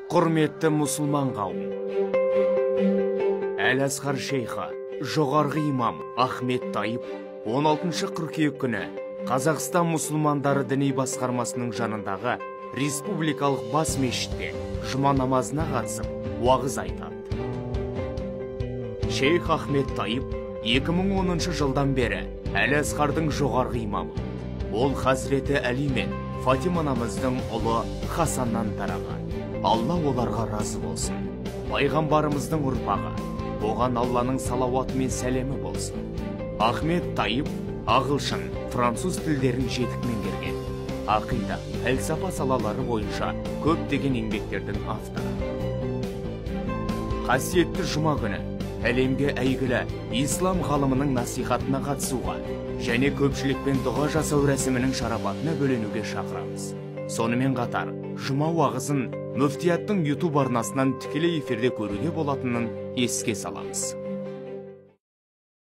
Құрметті мұсылман қауым. Әл-Асқар шейхі, жоғарғы имам Ахмет Тайып 16 қыркүйек күні Қазақстан мұсылмандары діни басқармасының жанындағы республикалық бас мешітте жұма намазына қатысып, уағыз айтады. Шейх Ахмет Тайып 2010 жылдан бері Әл-Асқардың жоғарғы имамы. Ол Хазіреті Әли мен Фатима анамыздың ұлы Хасаннан тараған. Алла оларға разы болсын. Пайғамбарымыздың ұрпағы, оған Алланың салауаты мен сәлемі болсын. Ахмет Тайып ағылшын, француз тілдерін жетік меңгерген. Ақида, фәлсафа салалары бойынша көптеген еңбектердің авторы. Қасиетті жұма күні әлемге әйгілі ислам ғалымының насихатына қатысуға және көпшілікпен дұға жасау рәсімінің шарапатына бөленуге шақырамыз. Сонымен қатар, жұма уағызын мүфтияттың YouTube арнасынан тікелей эфирде көруге болатынын еске саламыз.